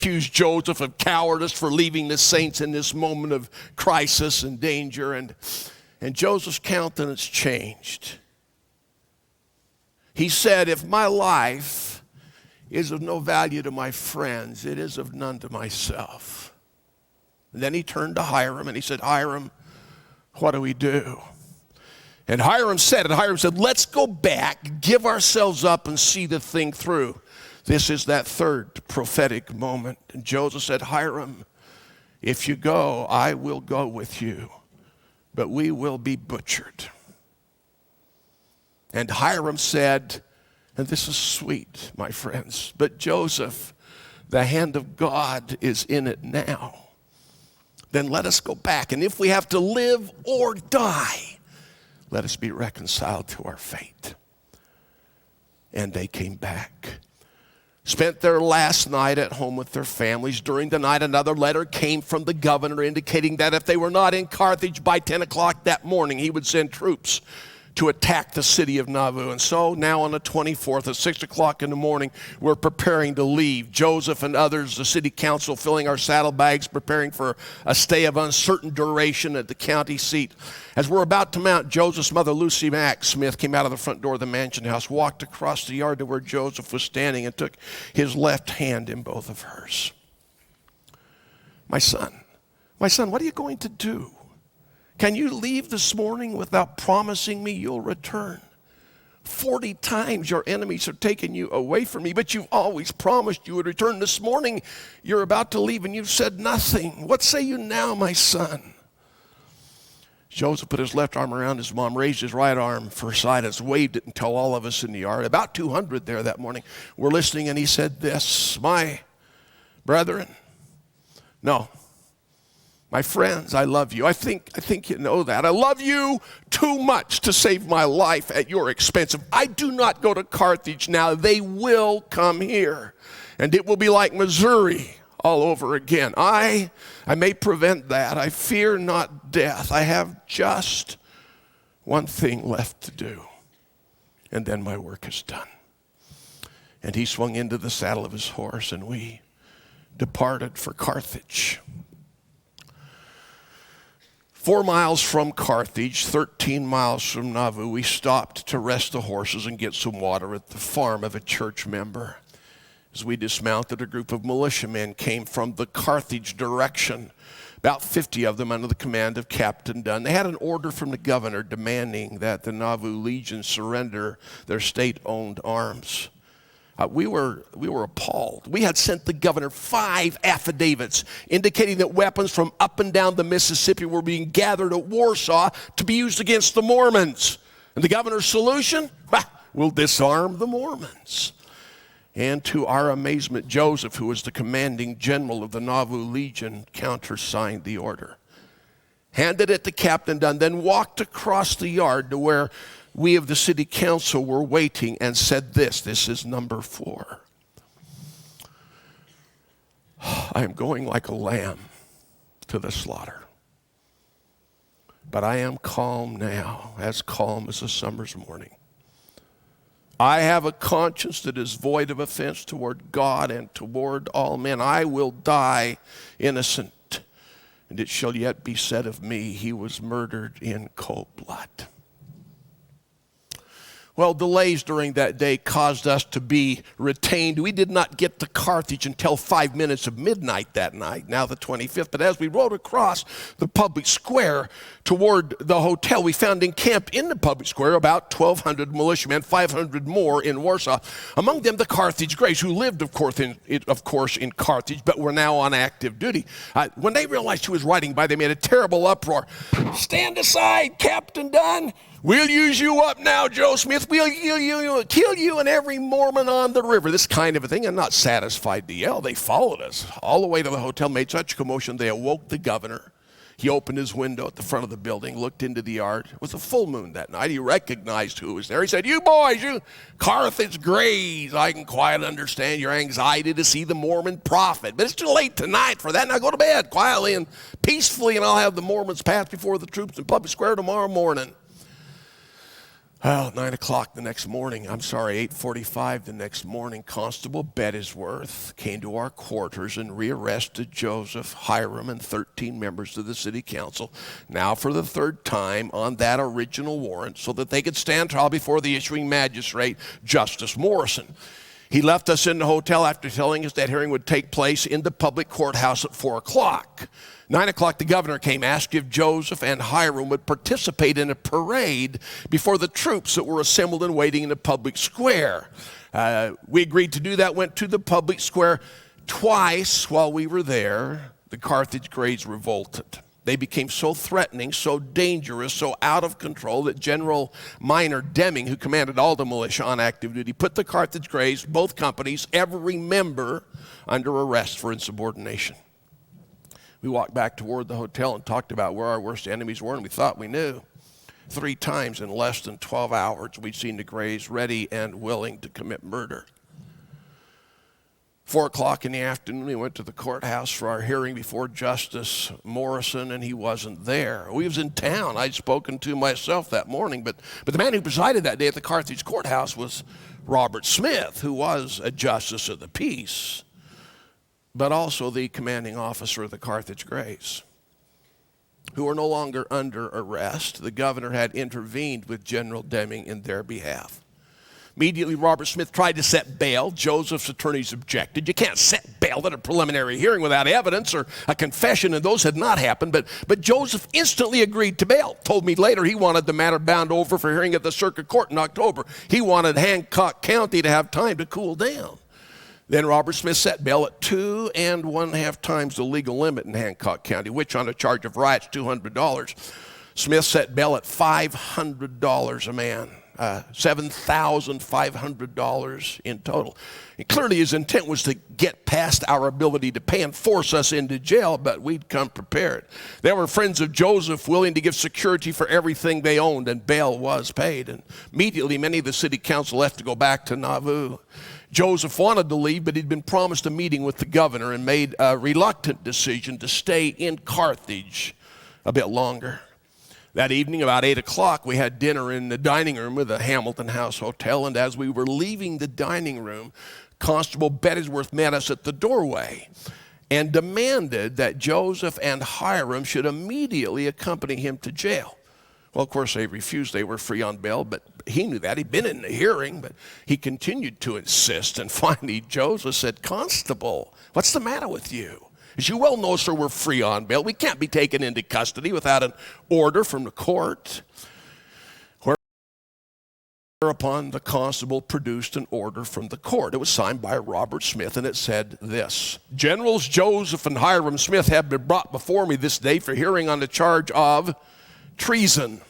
accused Joseph of cowardice for leaving the saints in this moment of crisis and danger. And Joseph's countenance changed. He said, if my life is of no value to my friends, it is of none to myself. And then he turned to Hiram and he said, Hiram, what do we do? And Hiram said, let's go back, give ourselves up and see the thing through. This is that third prophetic moment. And Joseph said, Hiram, if you go, I will go with you, but we will be butchered. And Hiram said, and this is sweet, my friends, but Joseph, the hand of God is in it now. Then let us go back, and if we have to live or die, let us be reconciled to our fate. And they came back. Spent their last night at home with their families. During the night, another letter came from the governor indicating that if they were not in Carthage by 10 o'clock that morning, he would send troops to attack the city of Nauvoo. And so now on the 24th at 6 o'clock in the morning, we're preparing to leave. Joseph and others, the city council, filling our saddlebags, preparing for a stay of uncertain duration at the county seat. As we're about to mount, Joseph's mother, Lucy Mack Smith, came out of the front door of the mansion house, walked across the yard to where Joseph was standing and took his left hand in both of hers. My son, what are you going to do? Can you leave this morning without promising me you'll return? 40 times your enemies have taken you away from me, but you've always promised you would return. This morning you're about to leave and you've said nothing. What say you now, my son? Joseph put his left arm around his mom, raised his right arm for silence, waved it until all of us in the yard, about 200 there that morning, were listening, and he said this, my brethren, no. My friends, I love you. I think you know that. I love you too much to save my life at your expense. If I do not go to Carthage now, they will come here. And it will be like Missouri all over again. I may prevent that. I fear not death. I have just one thing left to do. And then my work is done. And he swung into the saddle of his horse, and we departed for Carthage. 4 miles from Carthage, 13 miles from Nauvoo, we stopped to rest the horses and get some water at the farm of a church member. As we dismounted, a group of militiamen came from the Carthage direction, about 50 of them under the command of Captain Dunn. They had an order from the governor demanding that the Nauvoo Legion surrender their state-owned arms. We were appalled. We had sent the governor 5 affidavits indicating that weapons from up and down the Mississippi were being gathered at Warsaw to be used against the Mormons. And the governor's solution? We'll disarm the Mormons. And to our amazement, Joseph, who was the commanding general of the Nauvoo Legion, countersigned the order, handed it to Captain Dunn, then walked across the yard to where we of the city council were waiting and said this is number 4. I am going like a lamb to the slaughter. But I am calm now, as calm as a summer's morning. I have a conscience that is void of offense toward God and toward all men. I will die innocent, and it shall yet be said of me, he was murdered in cold blood. Well, delays during that day caused us to be retained. We did not get to Carthage until 5 minutes of midnight that night, now the 25th. But as we rode across the public square toward the hotel, we found encamped in the public square about 1,200 militiamen, 500 more in Warsaw. Among them, the Carthage Greys, who lived, of course, in Carthage, but were now on active duty. When they realized who was riding by, they made a terrible uproar. "Stand aside, Captain Dunn. We'll use you up now, Joe Smith. We'll kill you and every Mormon on the river." This kind of a thing. And not satisfied to yell, they followed us all the way to the hotel, made such a commotion, they awoke the governor. He opened his window at the front of the building, looked into the yard. It was a full moon that night. He recognized who was there. He said, "You boys, you Carthage Greys, I can quite understand your anxiety to see the Mormon prophet. But it's too late tonight for that. Now go to bed quietly and peacefully, and I'll have the Mormons pass before the troops in public square tomorrow morning." Well, 9 o'clock the next morning, 8:45 the next morning, Constable Bettesworth came to our quarters and rearrested Joseph, Hiram, and 13 members of the city council, now for the third time on that original warrant, so that they could stand trial before the issuing magistrate, Justice Morrison. He left us in the hotel after telling us that hearing would take place in the public courthouse at 4 o'clock. 9 o'clock, the governor came, asked if Joseph and Hiram would participate in a parade before the troops that were assembled and waiting in the public square. We agreed to do that, went to the public square. Twice while we were there, the Carthage Greys revolted. They became so threatening, so dangerous, so out of control that General Minor Deming, who commanded all the militia on active duty, put the Carthage Greys, both companies, every member, under arrest for insubordination. We walked back toward the hotel and talked about where our worst enemies were, and we thought we knew. 3 times in less than 12 hours, we'd seen the Greys ready and willing to commit murder. 4 o'clock in the afternoon, we went to the courthouse for our hearing before Justice Morrison, and he wasn't there. He was in town. I'd spoken to myself that morning, but the man who presided that day at the Carthage courthouse was Robert Smith, who was a justice of the peace, but also the commanding officer of the Carthage Greys, who were no longer under arrest. The governor had intervened with General Deming in their behalf. Immediately, Robert Smith tried to set bail. Joseph's attorneys objected. You can't set bail at a preliminary hearing without evidence or a confession, and those had not happened. But Joseph instantly agreed to bail. Told me later he wanted the matter bound over for hearing at the circuit court in October. He wanted Hancock County to have time to cool down. Then Robert Smith set bail at 2 1/2 times the legal limit in Hancock County, which on a charge of riots, $200. Smith set bail at $500 a man, $7,500 in total. And clearly his intent was to get past our ability to pay and force us into jail, but we'd come prepared. There were friends of Joseph willing to give security for everything they owned, and bail was paid. And immediately many of the city council left to go back to Nauvoo. Joseph wanted to leave, but he'd been promised a meeting with the governor and made a reluctant decision to stay in Carthage a bit longer. That evening, about 8 o'clock, we had dinner in the dining room of the Hamilton House Hotel, and as we were leaving the dining room, Constable Bettesworth met us at the doorway and demanded that Joseph and Hiram should immediately accompany him to jail. Well, of course, they refused. They were free on bail, but he knew that. He'd been in the hearing, but he continued to insist. And finally, Joseph said, "Constable, what's the matter with you? As you well know, sir, we're free on bail. We can't be taken into custody without an order from the court." Whereupon the constable produced an order from the court. It was signed by Robert Smith, and it said this: "Generals Joseph and Hiram Smith have been brought before me this day for hearing on the charge of treason."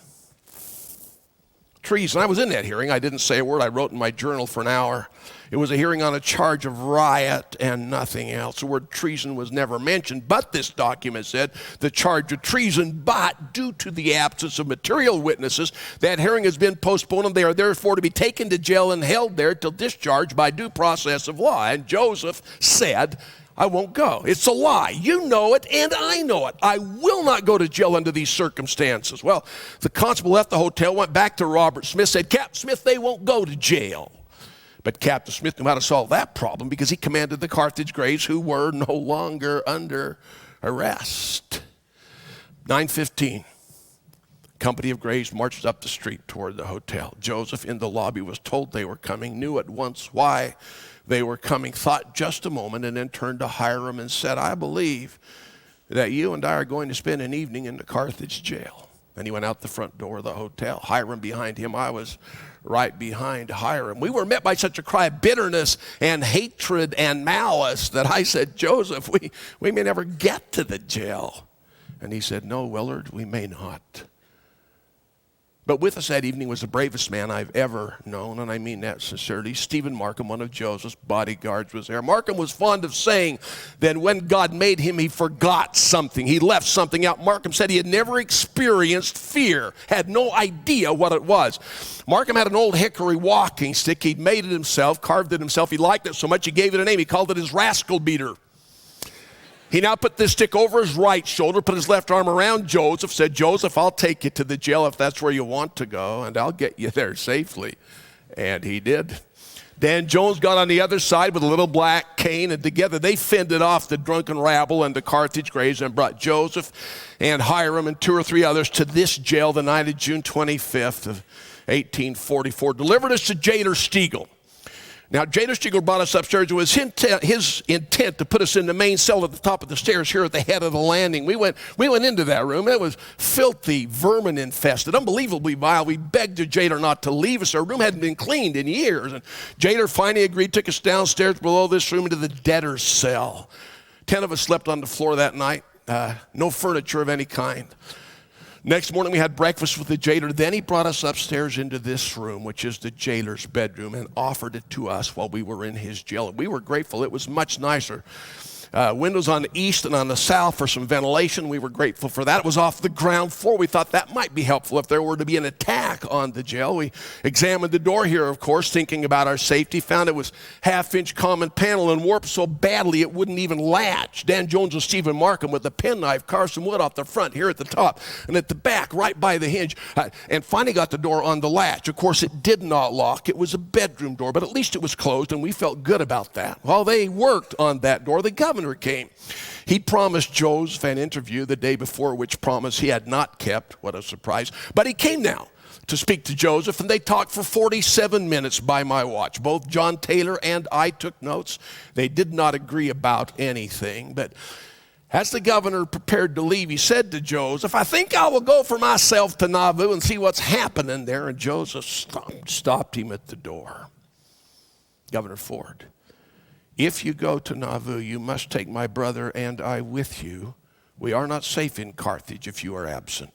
Treason. I was in that hearing. I didn't say a word. I wrote in my journal for an hour. It was a hearing on a charge of riot and nothing else. The word treason was never mentioned, but this document said the charge of treason, but due to the absence of material witnesses, that hearing has been postponed, and they are therefore to be taken to jail and held there till discharged by due process of law. And Joseph said, "I won't go. It's a lie. You know it, and I know it. I will not go to jail under these circumstances." Well, the constable left the hotel, went back to Robert Smith, said, "Captain Smith, they won't go to jail." But Captain Smith knew how to solve that problem because he commanded the Carthage Greys, who were no longer under arrest. 9:15. Company of Greys marched up the street toward the hotel. Joseph in the lobby was told they were coming, knew at once why they were coming, thought just a moment, and then turned to Hiram and said, "I believe that you and I are going to spend an evening in the Carthage jail." And he went out the front door of the hotel. Hiram behind him. I was right behind Hiram. We were met by such a cry of bitterness and hatred and malice that I said, "Joseph, we may never get to the jail." And he said, "No, Willard, we may not." But with us that evening was the bravest man I've ever known, and I mean that sincerely. Stephen Markham, one of Joseph's bodyguards, was there. Markham was fond of saying that when God made him, he forgot something. He left something out. Markham said he had never experienced fear, had no idea what it was. Markham had an old hickory walking stick. He'd made it himself, carved it himself. He liked it so much he gave it a name. He called it his rascal beater. He now put this stick over his right shoulder, put his left arm around Joseph, said, Joseph, I'll take you to the jail if that's where you want to go, and I'll get you there safely. And he did. Dan Jones got on the other side with a little black cane, and together they fended off the drunken rabble and the Carthage graves and brought Joseph and Hiram and 2 or 3 others to this jail the night of June 25th of 1844. Delivered us to Jailer Stegall. Now, Jailer Stegall brought us upstairs. It was his intent to put us in the main cell at the top of the stairs here at the head of the landing. We went into that room. It was filthy, vermin infested, unbelievably vile. We begged the jailer not to leave us. Our room hadn't been cleaned in years. And jailer finally agreed, took us downstairs below this room into the debtor's cell. 10 of us slept on the floor that night. No furniture of any kind. Next morning, we had breakfast with the jailer. Then he brought us upstairs into this room, which is the jailer's bedroom, and offered it to us while we were in his jail. We were grateful. It was much nicer. Windows on the east and on the south for some ventilation. We were grateful for that. It was off the ground floor. We thought that might be helpful if there were to be an attack on the jail. We examined the door here, of course, thinking about our safety. Found it was half-inch common panel and warped so badly it wouldn't even latch. Dan Jones and Stephen Markham with a penknife carved some wood off the front here at the top and at the back right by the hinge, and finally got the door on the latch. Of course, it did not lock. It was a bedroom door, but at least it was closed, and we felt good about that. While they worked on that door, the governor came. He promised Joseph an interview the day before, which promise he had not kept. What a surprise. But he came now to speak to Joseph, and they talked for 47 minutes by my watch. Both John Taylor and I took notes. They did not agree about anything, but as the governor prepared to leave, he said to Joseph, I think I will go for myself to Nauvoo and see what's happening there. And Joseph stopped him at the door. Governor Ford, if you go to Nauvoo, you must take my brother and I with you. We are not safe in Carthage if you are absent.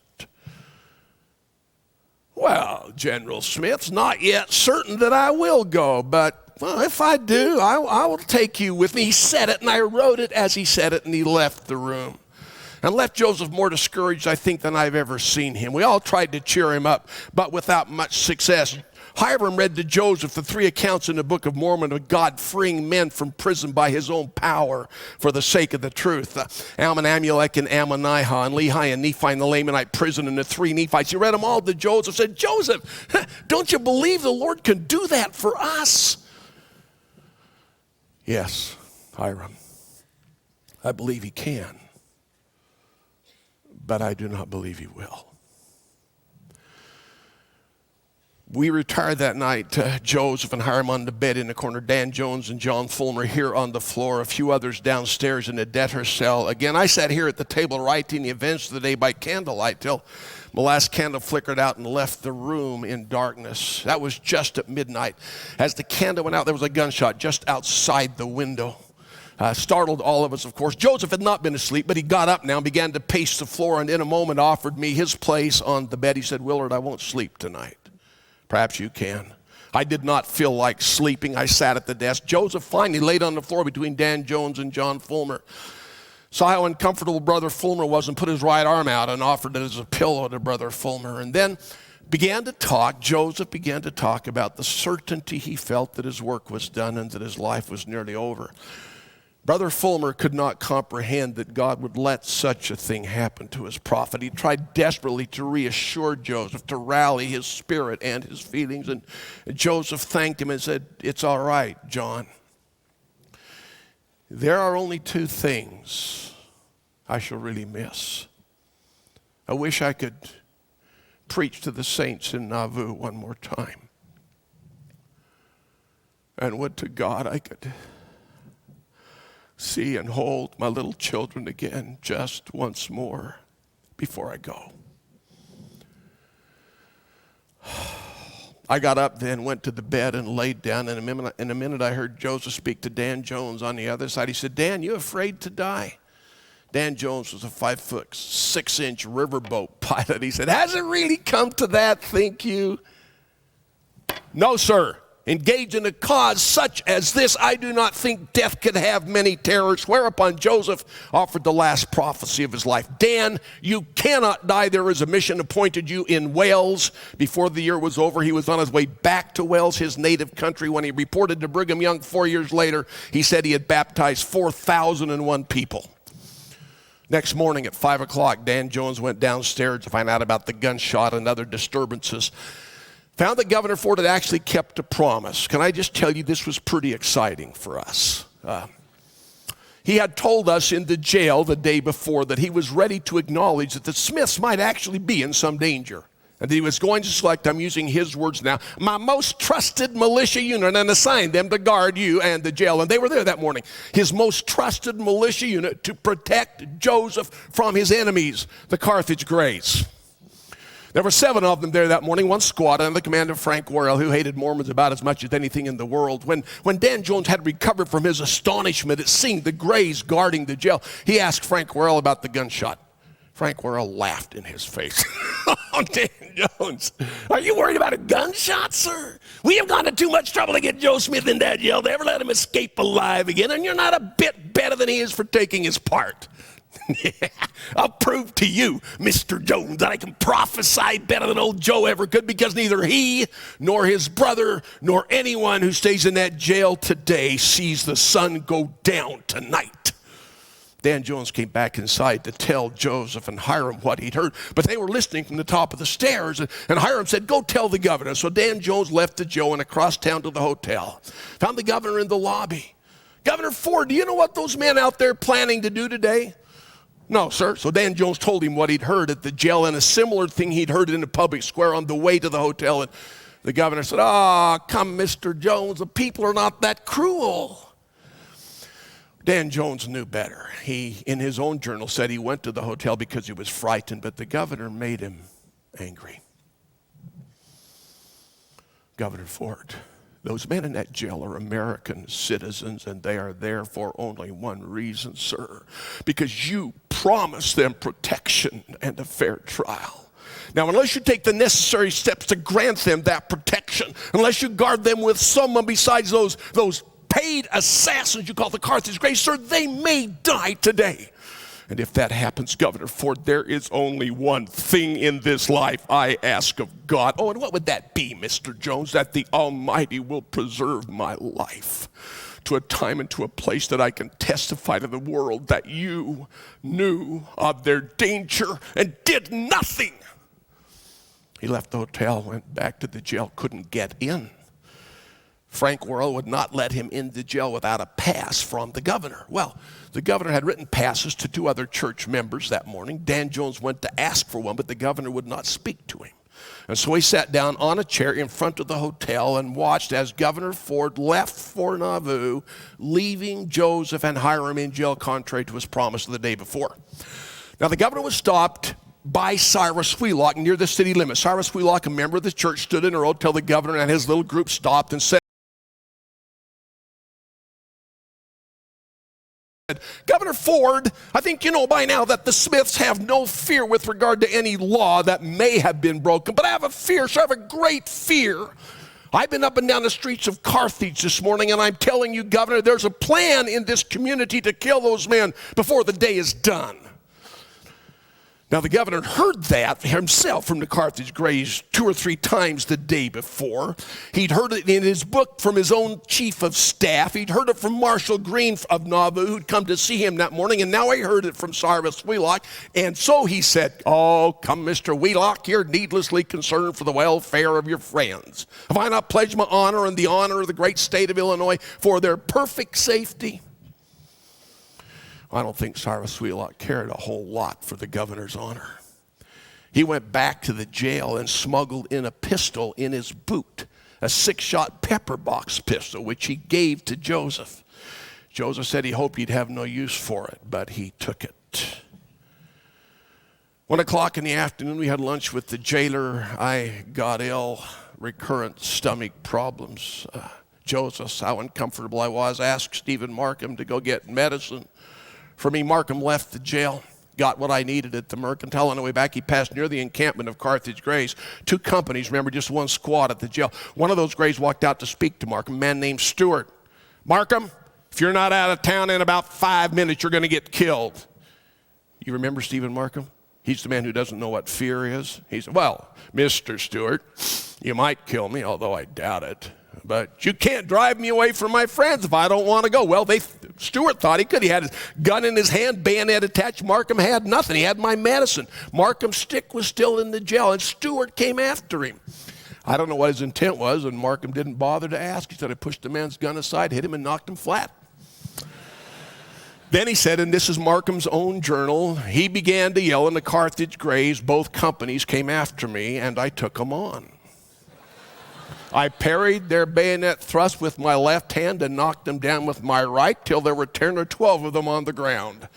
Well, General Smith's not yet certain that I will go, but well, if I do, I will take you with me. He said it, and I wrote it as he said it, and he left the room. And left Joseph more discouraged, I think, than I've ever seen him. We all tried to cheer him up, but without much success. Hiram read to Joseph the 3 accounts in the Book of Mormon of God freeing men from prison by his own power for the sake of the truth. Ammon, Amulek, and Ammonihah, and Lehi, and Nephi, and the Lamanite prison, and the 3 Nephites. He read them all to Joseph, said, Joseph, don't you believe the Lord can do that for us? Yes, Hiram, I believe he can, but I do not believe he will. We retired that night, Joseph and Hiram on the bed in the corner, Dan Jones and John Fulmer here on the floor, a few others downstairs in the debtor's cell. Again, I sat here at the table writing the events of the day by candlelight till the last candle flickered out and left the room in darkness. That was just at midnight. As the candle went out, there was a gunshot just outside the window. Startled all of us, of course. Joseph had not been asleep, but he got up now and began to pace the floor, and in a moment offered me his place on the bed. He said, Willard, I won't sleep tonight. Perhaps you can. I did not feel like sleeping. I sat at the desk. Joseph finally laid on the floor between Dan Jones and John Fulmer. Saw how uncomfortable Brother Fulmer was and put his right arm out and offered it as a pillow to Brother Fulmer. And then began to talk. Joseph began to talk about the certainty he felt that his work was done and that his life was nearly over. Brother Fulmer could not comprehend that God would let such a thing happen to his prophet. He tried desperately to reassure Joseph, to rally his spirit and his feelings. And Joseph thanked him and said, it's all right, John. There are only 2 things I shall really miss. I wish I could preach to the saints in Nauvoo one more time. And would to God I could see and hold my little children again just once more before I go. I got up then, went to the bed and laid down. And in a minute I heard Joseph speak to Dan Jones on the other side. He said, Dan, you afraid to die? Dan Jones was a 5'6" riverboat pilot. He said, has it really come to that, think you? No, sir. Engaged in a cause such as this, I do not think death could have many terrors. Whereupon Joseph offered the last prophecy of his life. Dan, you cannot die. There is a mission appointed you in Wales. Before the year was over, he was on his way back to Wales, his native country. When he reported to Brigham Young 4 years later, he said he had baptized 4,001 people. Next morning at 5 o'clock, Dan Jones went downstairs to find out about the gunshot and other disturbances. Found that Governor Ford had actually kept a promise. Can I just tell you, this was pretty exciting for us. He had told us in the jail the day before that he was ready to acknowledge that the Smiths might actually be in some danger. And that he was going to select, I'm using his words now, my most trusted militia unit and assign them to guard you and the jail. And they were there that morning. His most trusted militia unit to protect Joseph from his enemies, the Carthage Grays. There were 7 of them there that morning, one squad under the command of Frank Worrell, who hated Mormons about as much as anything in the world. When Dan Jones had recovered from his astonishment at seeing the Grays guarding the jail, he asked Frank Worrell about the gunshot. Frank Worrell laughed in his face. Oh, Dan Jones, are you worried about a gunshot, sir? We have gone to too much trouble to get Joe Smith in that jail to ever let him escape alive again, and you're not a bit better than he is for taking his part. Yeah, I'll prove to you, Mr. Jones, that I can prophesy better than old Joe ever could, because neither he nor his brother nor anyone who stays in that jail today sees the sun go down tonight. Dan Jones came back inside to tell Joseph and Hiram what he'd heard, but they were listening from the top of the stairs, and Hiram said, go tell the governor. So Dan Jones left the jail and across town to the hotel. Found the governor in the lobby. Governor Ford, do you know what those men out there planning to do today? No, sir. So Dan Jones told him what he'd heard at the jail and a similar thing he'd heard in the public square on the way to the hotel. And the governor said, come, Mr. Jones, the people are not that cruel. Dan Jones knew better. He, in his own journal, said he went to the hotel because he was frightened, but the governor made him angry. Governor Ford, those men in that jail are American citizens, and they are there for only one reason, sir, because you promised them protection and a fair trial. Now, unless you take the necessary steps to grant them that protection, unless you guard them with someone besides those paid assassins you call the Carthage Grays, sir, they may die today. And if that happens, Governor Ford, there is only one thing in this life I ask of God. Oh, and what would that be, Mr. Jones? That the Almighty will preserve my life to a time and to a place that I can testify to the world that you knew of their danger and did nothing. He left the hotel, went back to the jail, couldn't get in. Frank Worrell would not let him in the jail without a pass from the governor. Well, the governor had written passes to 2 other church members that morning. Dan Jones went to ask for one, but the governor would not speak to him. And so he sat down on a chair in front of the hotel and watched as Governor Ford left for Nauvoo, leaving Joseph and Hiram in jail contrary to his promise of the day before. Now, the governor was stopped by Cyrus Wheelock near the city limit. Cyrus Wheelock, a member of the church, stood in a row till the governor and his little group stopped and said, Governor Ford, I think you know by now that the Smiths have no fear with regard to any law that may have been broken, but I have a fear, so I have a great fear. I've been up and down the streets of Carthage this morning, and I'm telling you, Governor, there's a plan in this community to kill those men before the day is done. Now, the governor heard that himself from the Carthage Grays 2 or 3 times the day before. He'd heard it in his book from his own chief of staff. He'd heard it from Marshal Green of Nauvoo, who'd come to see him that morning, and now he heard it from Cyrus Wheelock. And so he said, oh, come, Mr. Wheelock, you're needlessly concerned for the welfare of your friends. Have I not pledged my honor and the honor of the great state of Illinois for their perfect safety? I don't think Cyrus Wheelock cared a whole lot for the governor's honor. He went back to the jail and smuggled in a pistol in his boot, a 6-shot pepper box pistol, which he gave to Joseph. Joseph said he hoped he'd have no use for it, but he took it. 1 o'clock in the afternoon, we had lunch with the jailer. I got ill, recurrent stomach problems. Joseph saw how uncomfortable I was, asked Stephen Markham to go get medicine for me. Markham left the jail, got what I needed at the Mercantile. On the way back, he passed near the encampment of Carthage Grays. 2 companies, remember, just 1 squad at the jail. One of those Grays walked out to speak to Markham, a man named Stewart. Markham, if you're not out of town in about 5 minutes, you're going to get killed. You remember Stephen Markham? He's the man who doesn't know what fear is. He said, well, Mr. Stewart, you might kill me, although I doubt it. But you can't drive me away from my friends if I don't want to go. Well, Stewart thought he could. He had his gun in his hand, bayonet attached. Markham had nothing. He had my medicine. Markham's stick was still in the jail, and Stewart came after him. I don't know what his intent was, and Markham didn't bother to ask. He said, I pushed the man's gun aside, hit him, and knocked him flat. Then he said, and this is Markham's own journal, he began to yell, and the Carthage Greys, both companies, came after me, and I took them on. I parried their bayonet thrust with my left hand and knocked them down with my right till there were 10 or 12 of them on the ground.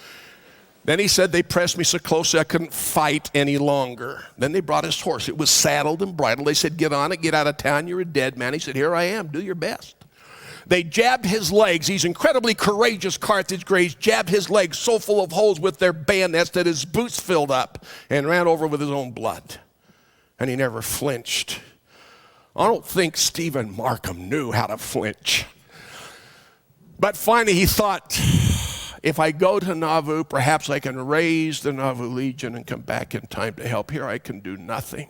Then he said they pressed me so closely I couldn't fight any longer. Then they brought his horse. It was saddled and bridled. They said, get on it, get out of town, you're a dead man. He said, here I am, do your best. They jabbed his legs. These incredibly courageous Carthage Greys jabbed his legs so full of holes with their bayonets that his boots filled up and ran over with his own blood. And he never flinched. I don't think Stephen Markham knew how to flinch. But finally he thought, if I go to Nauvoo, perhaps I can raise the Nauvoo Legion and come back in time to help. Here I can do nothing.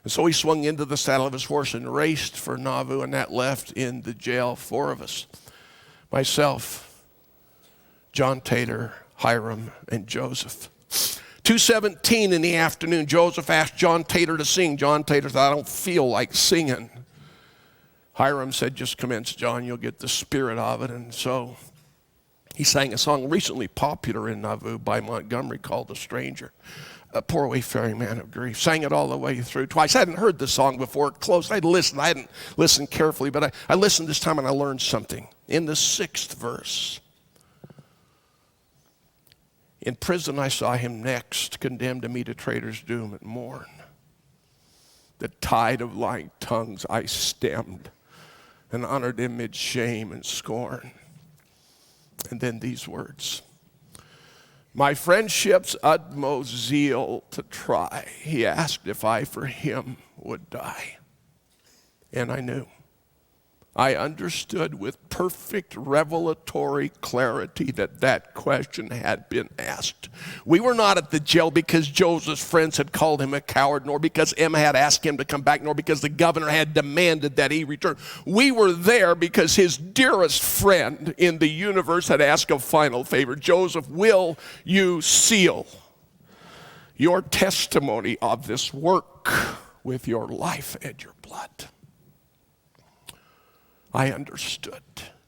And so he swung into the saddle of his horse and raced for Nauvoo, and that left in the jail 4 of us. Myself, John Taylor, Hiram, and Joseph. 2:17 in the afternoon, Joseph asked John Taylor to sing. John Taylor thought, I don't feel like singing. Hiram said, just commence, John, you'll get the spirit of it. And so he sang a song recently popular in Nauvoo by Montgomery called The Stranger. A poor wayfaring man of grief. Sang it all the way through twice. I hadn't heard the song before close. I'd listened. I hadn't listened carefully, but I listened this time and I learned something. In the 6th verse, in prison I saw him next, condemned to meet a traitor's doom at morn. The tide of lying tongues I stemmed, and honored him mid shame and scorn. And then these words, my friendship's utmost zeal to try, he asked if I for him would die. And I knew. I understood with perfect revelatory clarity that that question had been asked. We were not at the jail because Joseph's friends had called him a coward, nor because Emma had asked him to come back, nor because the governor had demanded that he return. We were there because his dearest friend in the universe had asked a final favor. Joseph, will you seal your testimony of this work with your life and your blood? I understood.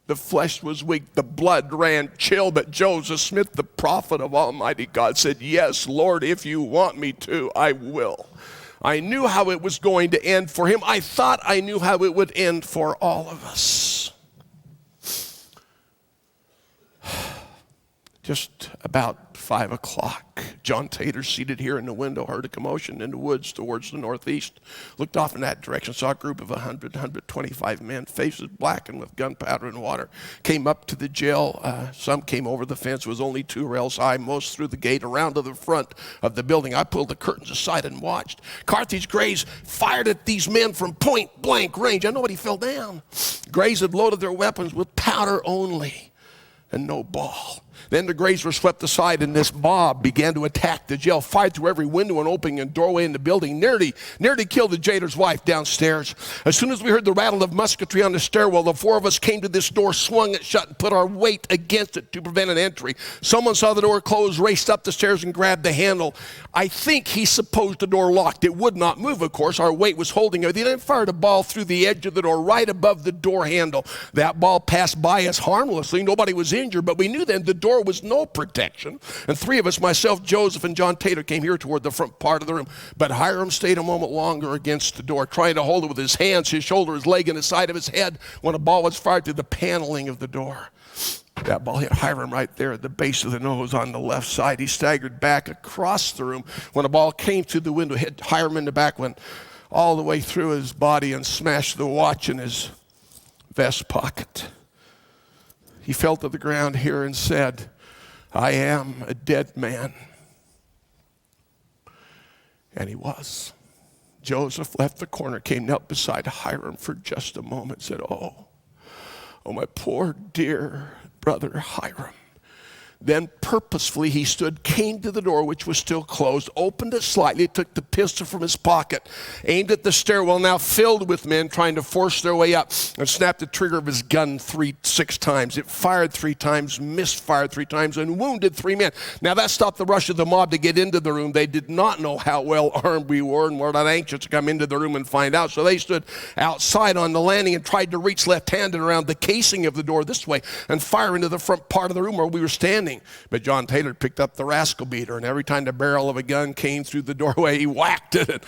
The flesh was weak, the blood ran chill, but Joseph Smith, the prophet of Almighty God, said, yes, Lord, if you want me to, I will. I knew how it was going to end for him. I thought I knew how it would end for all of us. Just about 5 o'clock, John Taylor, seated here in the window, heard a commotion in the woods towards the northeast. Looked off in that direction, saw a group of 125 men, faces blackened with gunpowder and water. Came up to the jail. Some came over the fence. It was only 2 rails high. Most through the gate, around to the front of the building. I pulled the curtains aside and watched. Carthage Greys fired at these men from point blank range, and nobody fell down. Greys had loaded their weapons with powder only and no ball. Then the Greys were swept aside, and this mob began to attack the jail, fired through every window and opening and doorway in the building, nearly killed the jailer's wife downstairs. As soon as we heard the rattle of musketry on the stairwell, the 4 of us came to this door, swung it shut, and put our weight against it to prevent an entry. Someone saw the door closed, raced up the stairs, and grabbed the handle. I think he supposed the door locked. It would not move, of course. Our weight was holding it. He then fired a ball through the edge of the door, right above the door handle. That ball passed by us harmlessly. Nobody was injured, but we knew then the door was no protection. And 3 of us, myself, Joseph, and John Taylor, came here toward the front part of the room. But Hiram stayed a moment longer against the door, trying to hold it with his hands, his shoulder, his leg, and the side of his head when a ball was fired through the paneling of the door. That ball hit Hiram right there at the base of the nose on the left side. He staggered back across the room. When a ball came through the window, hit Hiram in the back, went all the way through his body and smashed the watch in his vest pocket. He fell to the ground here and said, I am a dead man. And he was. Joseph left the corner, came, knelt beside Hiram for just a moment, said, oh, my poor dear brother Hiram. Then purposefully he stood, came to the door, which was still closed, opened it slightly, took the pistol from his pocket, aimed at the stairwell now filled with men trying to force their way up, and snapped the trigger of his gun 6 times. It fired 3 times, misfired 3 times, and wounded 3 men. Now that stopped the rush of the mob to get into the room. They did not know how well armed we were and were not anxious to come into the room and find out. So they stood outside on the landing and tried to reach left-handed around the casing of the door this way and fire into the front part of the room where we were standing. But John Taylor picked up the rascal beater, and every time the barrel of a gun came through the doorway, he whacked it and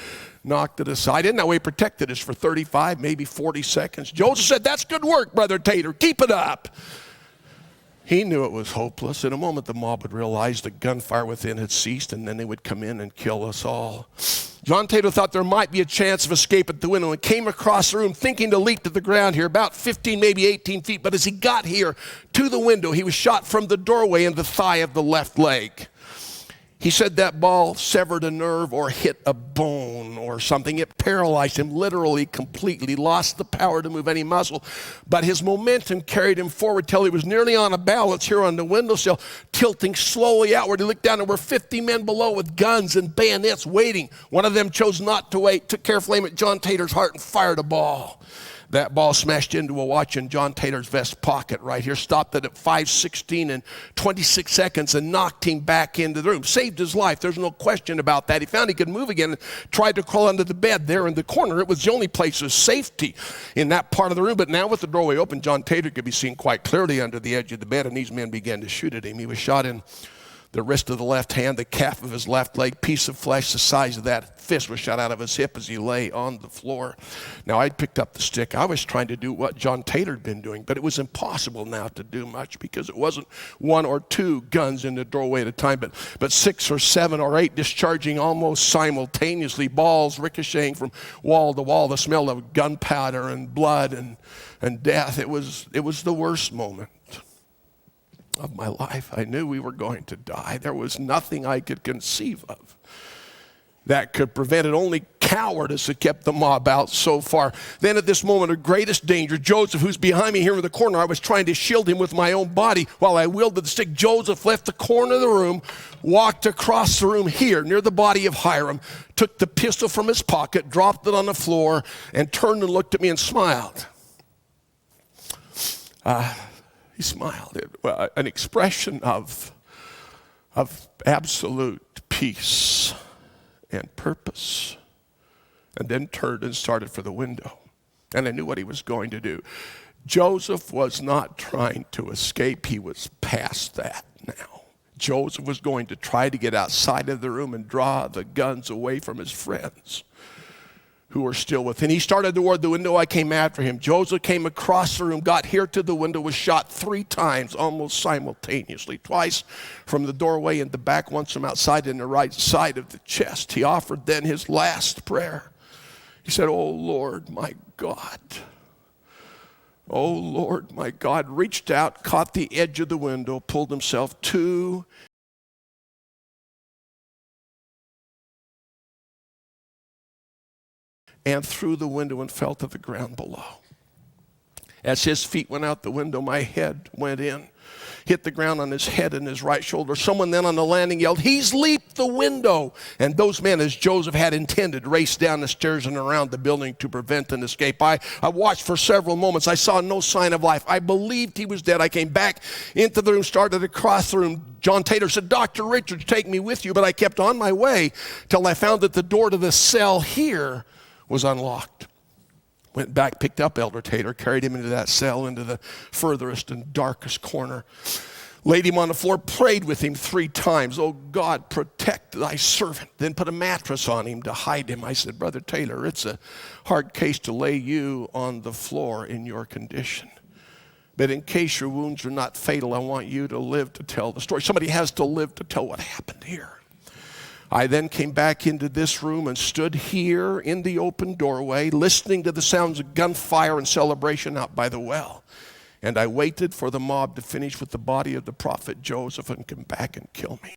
knocked it aside. In that way, he protected us for 35, maybe 40 seconds. Joseph said, "That's good work, Brother Taylor. Keep it up." He knew it was hopeless. In a moment, the mob would realize the gunfire within had ceased, and then they would come in and kill us all. John Taylor thought there might be a chance of escape at the window and came across the room thinking to leap to the ground here, about 15, maybe 18 feet. But as he got here to the window, he was shot from the doorway in the thigh of the left leg. He said that ball severed a nerve or hit a bone or something. It paralyzed him literally completely, lost the power to move any muscle. But his momentum carried him forward till he was nearly on a balance here on the windowsill, tilting slowly outward. He looked down, and there were 50 men below with guns and bayonets waiting. One of them chose not to wait, took careful aim at John Taylor's heart and fired a ball. That ball smashed into a watch in John Taylor's vest pocket right here, stopped it at 5:16 and 26 seconds and knocked him back into the room. Saved his life. There's no question about that. He found he could move again and tried to crawl under the bed there in the corner. It was the only place of safety in that part of the room. But now with the doorway open, John Taylor could be seen quite clearly under the edge of the bed, and these men began to shoot at him. He was shot in the wrist of the left hand, the calf of his left leg, piece of flesh the size of that fist was shot out of his hip as he lay on the floor. Now, I'd picked up the stick. I was trying to do what John Taylor had been doing, but it was impossible now to do much because it wasn't 1 or 2 guns in the doorway at a time, but 6 or 7 or 8 discharging almost simultaneously, balls ricocheting from wall to wall, the smell of gunpowder and blood and death. It was the worst moment of my life. I knew we were going to die. There was nothing I could conceive of that could prevent it. Only cowardice had kept the mob out so far. Then at this moment of greatest danger, Joseph, who's behind me here in the corner, I was trying to shield him with my own body while I wielded the stick. Joseph left the corner of the room, walked across the room here near the body of Hiram, took the pistol from his pocket, dropped it on the floor, and turned and looked at me and smiled. He smiled, an expression of absolute peace and purpose, and then turned and started for the window. And I knew what he was going to do. Joseph was not trying to escape. He was past that now. Joseph was going to try to get outside of the room and draw the guns away from his friends who were still within. He started toward the window. I came after him. Joseph came across the room, got here to the window, was shot 3 times almost simultaneously, twice from the doorway in the back, once from outside in the right side of the chest. He offered then his last prayer. He said, "Oh Lord, my God. Oh Lord, my God," reached out, caught the edge of the window, pulled himself to and through the window and fell to the ground below. As his feet went out the window, my head went in, hit the ground on his head and his right shoulder. Someone then on the landing yelled, "He's leaped the window!" And those men, as Joseph had intended, raced down the stairs and around the building to prevent an escape. I watched for several moments. I saw no sign of life. I believed he was dead. I came back into the room, started across the room. John Taylor said, "Dr. Richards, take me with you." But I kept on my way till I found that the door to the cell here was unlocked. Went back, picked up Elder Taylor, carried him into that cell, into the furthest and darkest corner. Laid him on the floor, prayed with him 3 times. "Oh God, protect thy servant." Then put a mattress on him to hide him. I said, "Brother Taylor, it's a hard case to lay you on the floor in your condition. But in case your wounds are not fatal, I want you to live to tell the story." Somebody has to live to tell what happened here. I then came back into this room and stood here in the open doorway, listening to the sounds of gunfire and celebration out by the well. And I waited for the mob to finish with the body of the prophet Joseph and come back and kill me.